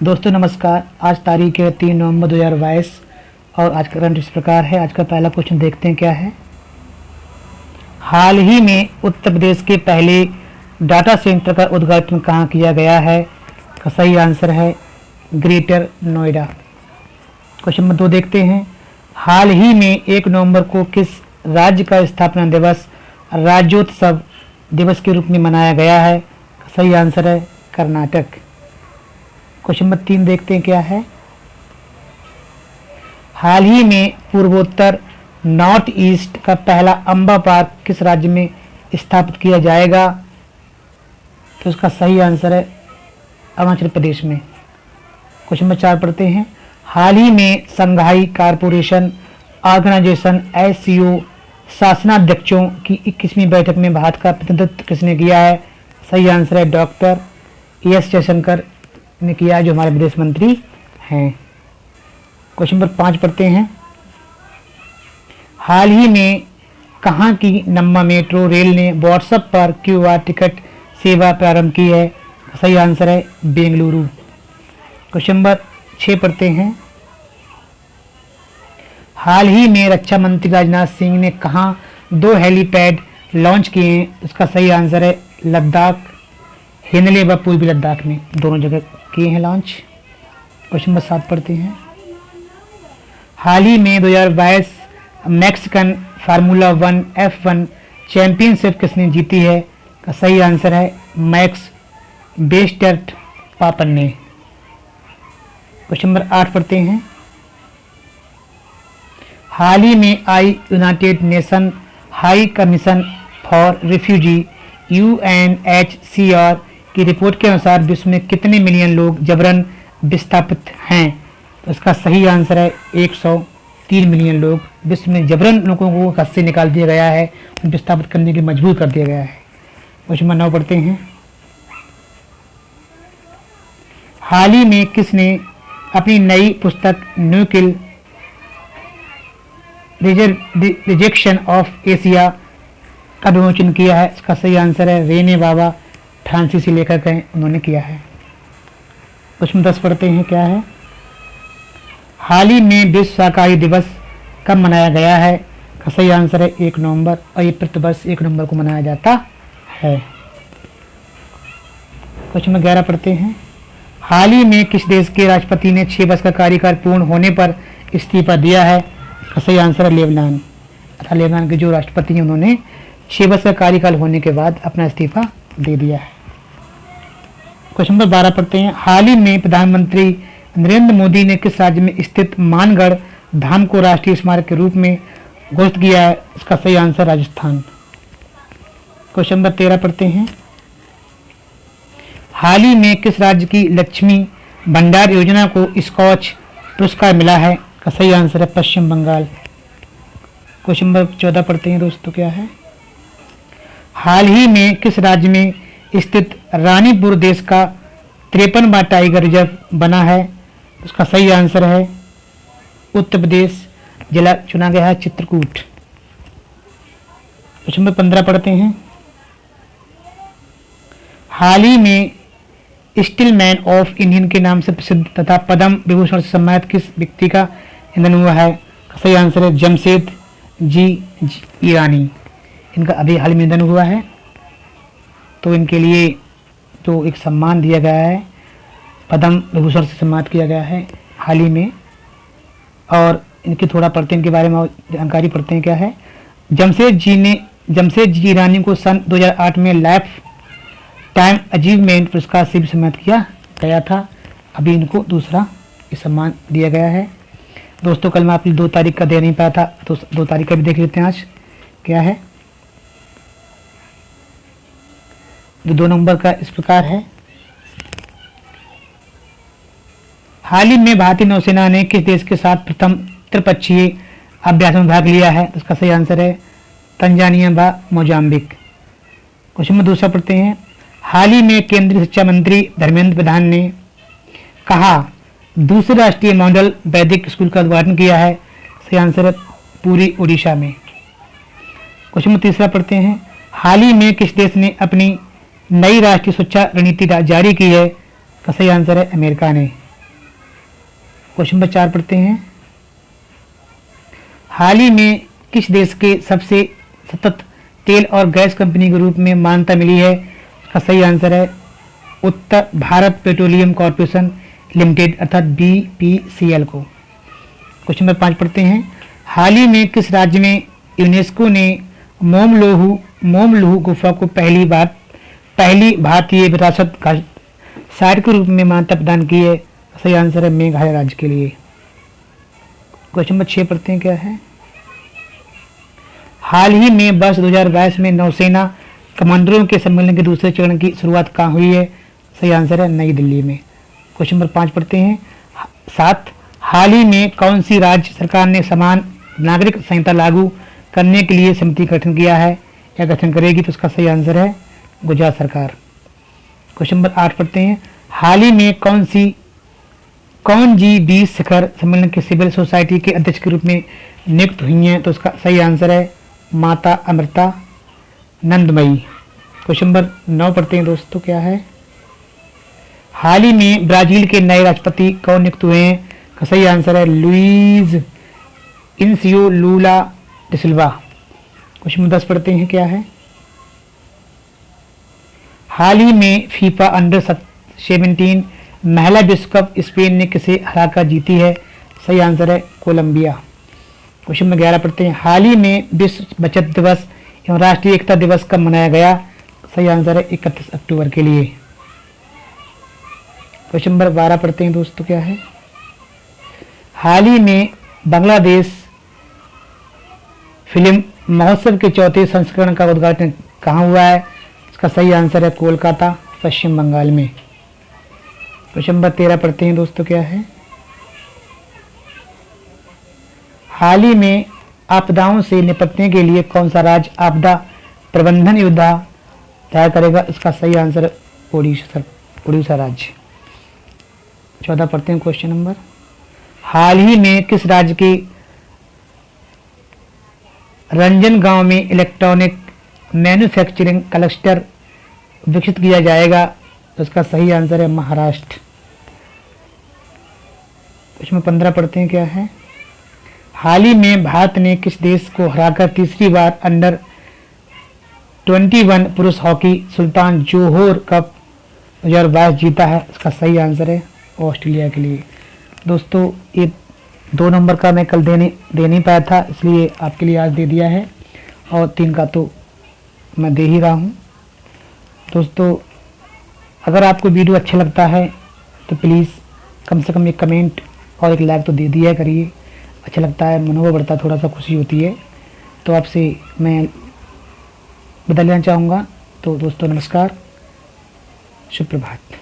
दोस्तों नमस्कार। आज तारीख है 3 नवंबर 2022 और आज का करंट इस प्रकार है। आज का पहला क्वेश्चन देखते हैं क्या है। हाल ही में उत्तर प्रदेश के पहले डाटा सेंटर का उद्घाटन कहाँ किया गया है? का सही आंसर है ग्रेटर नोएडा। क्वेश्चन नंबर 2 देखते हैं। हाल ही में 1 नवंबर को किस राज्य का स्थापना दिवस राज्योत्सव दिवस के रूप में मनाया गया है? सही आंसर है कर्नाटक। क्वेश्चन नंबर 3 देखते हैं क्या है। हाल ही में पूर्वोत्तर नॉर्थ ईस्ट का पहला अम्बा पार्क किस राज्य में स्थापित किया जाएगा? तो इसका सही आंसर है अरुणाचल प्रदेश में। क्वेश्चन नंबर 4 पढ़ते हैं। हाल ही में संघाई कारपोरेशन ऑर्गेनाइजेशन SCO शासनाध्यक्षों की 21वीं बैठक में भारत का प्रतिनिधित्व किसने किया है? सही आंसर है डॉक्टर एस जयशंकर ने किया, जो हमारे विदेश मंत्री हैं। क्वेश्चन नंबर 5 पढ़ते हैं। हाल ही में कहाँ की नम्मा मेट्रो रेल ने व्हाट्सएप पर QR टिकट सेवा प्रारंभ की है? सही आंसर है बेंगलुरु। क्वेश्चन नंबर 6 पढ़ते हैं। हाल ही में रक्षा मंत्री राजनाथ सिंह ने कहाँ 2 हेलीपैड लॉन्च किए हैं? इसका सही आंसर है लद्दाख, हिनले व पूर्वी लद्दाख में दोनों जगह किए हैं लॉन्च। क्वेश्चन नंबर 7 पढ़ते हैं। हाल ही में 2022 मैक्सिकन फार्मूला 1 F1 चैंपियनशिप किसने जीती है? का सही आंसर है मैक्स वेस्टरपापन ने। क्वेश्चन नंबर 8 पढ़ते हैं। हाल ही में United nation high commission for refugee UNHCR की रिपोर्ट के अनुसार विश्व में कितने मिलियन लोग जबरन विस्थापित हैं? तो इसका सही आंसर है 103 मिलियन लोग विश्व में जबरन लोगों को घर से निकाल दिया गया है, विस्थापित करने के लिए मजबूर कर दिया गया है। क्वेश्चन नंबर 9 पढ़ते हैं। हाल ही में किसने अपनी नई पुस्तक न्यूक्लियर रिजेक्शन ऑफ एशिया का विमोचन किया है? इसका सही आंसर है रेने बाबा, फ्रांसीसी लेखक हैं, उन्होंने किया है। क्वेश्चन 10 पढ़ते हैं क्या है। हाल ही में विश्व शाकाहारी दिवस कब मनाया गया है? का सही आंसर है 1 नवंबर और ये प्रतिवर्ष 1 नवंबर को मनाया जाता है। क्वेश्चन नंबर 11 पढ़ते हैं। हाल ही में किस देश के राष्ट्रपति ने 6 वर्ष का कार्यकाल पूर्ण होने पर इस्तीफा दिया है? का सही आंसर है लेबनान। तथा लेबनान के जो राष्ट्रपति हैं उन्होंने 6 वर्ष का कार्यकाल होने के बाद अपना इस्तीफा दे दिया है। क्वेश्चन नंबर 12 पढ़ते हैं। हाल ही में प्रधानमंत्री नरेंद्र मोदी ने किस राज्य में स्थित मानगढ़ धाम को राष्ट्रीय स्मारक के रूप में घोषित किया है? इसका सही आंसर राजस्थान। क्वेश्चन नंबर 13 पढ़ते हैं। हाल ही में किस राज्य की लक्ष्मी भंडार योजना को स्कॉच पुरस्कार मिला है? का सही आंसर है पश्चिम बंगाल। क्वेश्चन नंबर 14 पढ़ते हैं दोस्तों क्या है। हाल ही में किस राज्य में स्थित रानीपुर देश का 53वां टाइगर रिजर्व बना है? उसका सही आंसर है उत्तर प्रदेश, जिला चुना गया है चित्रकूट। क्वेश्चन नंबर 15 पढ़ते हैं। हाल ही में स्टीलमैन ऑफ इंडियन के नाम से प्रसिद्ध तथा पद्म विभूषण से सम्मानित किस व्यक्ति का निधन हुआ है? सही आंसर है जमशेद जी ईरानी। इनका अभी हाल में निधन हुआ है, तो इनके लिए जो एक सम्मान दिया गया है, पद्म विभूषण से सम्मानित किया गया है हाल ही में। और इनकी थोड़ा पढ़ते हैं, इनके बारे में जानकारी पढ़ते हैं क्या है। जमशेद जी ईरानी को सन 2008 में लाइफ टाइम अचीवमेंट पुरस्कार से भी सम्मानित किया गया था। अभी इनको दूसरा सम्मान दिया गया है। दोस्तों कल मैं आपकी 2 तारीख का दे नहीं पाया था, तो 2 तारीख का भी देख लेते हैं आज क्या है। जो 2 नंबर का इस प्रकार है। हाल ही में भारतीय नौसेना ने किस देश के साथ प्रथम त्रिपक्षीय अभ्यास में भाग लिया है? इसका सही आंसर है तंजानिया व मोजाम्बिक। क्वेश्चन नंबर 2 पढ़ते हैं। हाल ही में केंद्रीय शिक्षा मंत्री धर्मेंद्र प्रधान ने कहा दूसरे राष्ट्रीय मॉडल वैदिक स्कूल का उद्घाटन किया है? सही आंसर है पूरी उड़ीसा में। क्वेश्चन नंबर 3 पढ़ते हैं। हाल ही में किस देश ने अपनी नई राष्ट्रीय सुरक्षा रणनीति जारी की है? का सही आंसर है अमेरिका ने। क्वेश्चन नंबर 4 पढ़ते हैं। हाल ही में किस देश के सबसे सतत तेल और गैस कंपनी के रूप में मान्यता मिली है? इसका सही आंसर है उत्तर भारत पेट्रोलियम कॉर्पोरेशन लिमिटेड अर्थात BPCL को। क्वेश्चन नंबर 5 पढ़ते हैं। हाल ही में किस राज्य में यूनेस्को ने मोमलोहु गुफा को पहली भारतीय विरासत साइट के रूप में मान्यता प्रदान की है? सही आंसर है मेघालय राज्य के लिए। क्वेश्चन नंबर 6 पढ़ते हैं क्या है। हाल ही में वर्ष 2022 में नौसेना कमांडरों के सम्मेलन के दूसरे चरण की शुरुआत कहाँ हुई है? सही आंसर है नई दिल्ली में। क्वेश्चन नंबर 5 पढ़ते हैं। 7 हाल ही में कौन सी राज्य सरकार ने समान नागरिक संहिता लागू करने के लिए समिति गठन किया है या गठन करेगी? तो उसका सही आंसर है गुजरात सरकार। क्वेश्चन नंबर 8 पढ़ते हैं। हाल ही में कौन G20 शिखर सम्मेलन के सिविल सोसाइटी के अध्यक्ष के रूप में नियुक्त हुई हैं? तो उसका सही आंसर है माता अमृता नंदमयी। क्वेश्चन नंबर 9 पढ़ते हैं दोस्तों क्या है। हाल ही में ब्राजील के नए राष्ट्रपति कौन नियुक्त हुए हैं? का सही आंसर है लुइज इनसियो लूला डी सिल्वा। क्वेश्चन नंबर 10 पढ़ते हैं क्या है। हाल ही में फीफा अंडर 17 महिला विश्व कप स्पेन ने किसे हराकर जीती है? सही आंसर है कोलंबिया। क्वेश्चन नंबर 11 पढ़ते हैं। हाल ही में विश्व बचत दिवस एवं राष्ट्रीय एकता दिवस कब मनाया गया? सही आंसर है 31 अक्टूबर के लिए। क्वेश्चन नंबर 12 पढ़ते हैं दोस्तों क्या है। हाल ही में बांग्लादेश फिल्म महोत्सव के चौथे संस्करण का उद्घाटन कहाँ हुआ है? इसका सही आंसर है कोलकाता पश्चिम बंगाल में। क्वेश्चन नंबर 13 पढ़ते हैं दोस्तों क्या है। हाल ही में आपदाओं से निपटने के लिए कौन सा राज्य आपदा प्रबंधन योजना तैयार करेगा? इसका सही आंसर है उड़ीसा राज्य। 14 पढ़ते हैं क्वेश्चन नंबर। हाल ही में किस राज्य के रंजन गांव में इलेक्ट्रॉनिक मैन्युफैक्चरिंग क्लस्टर विकसित किया जाएगा? तो इसका सही आंसर है महाराष्ट्र। इसमें 15 पढ़ते हैं क्या है। हाल ही में भारत ने किस देश को हराकर तीसरी बार अंडर 21 पुरुष हॉकी सुल्तान जोहोर कप 2022 जीता है? इसका सही आंसर है ऑस्ट्रेलिया के लिए। दोस्तों ये 2 नंबर का मैं कल दे नहीं पाया था, इसलिए आपके लिए आज दे दिया है, और 3 का तो मैं दे ही रहा हूँ। दोस्तों अगर आपको वीडियो अच्छा लगता है तो प्लीज़ कम से कम एक कमेंट और एक लाइक तो दे दिया करिए। अच्छा लगता है, मनोबल बढ़ता है, थोड़ा सा खुशी होती है। तो आपसे मैं बदल लेना चाहूँगा। तो दोस्तों नमस्कार, शुभ प्रभात।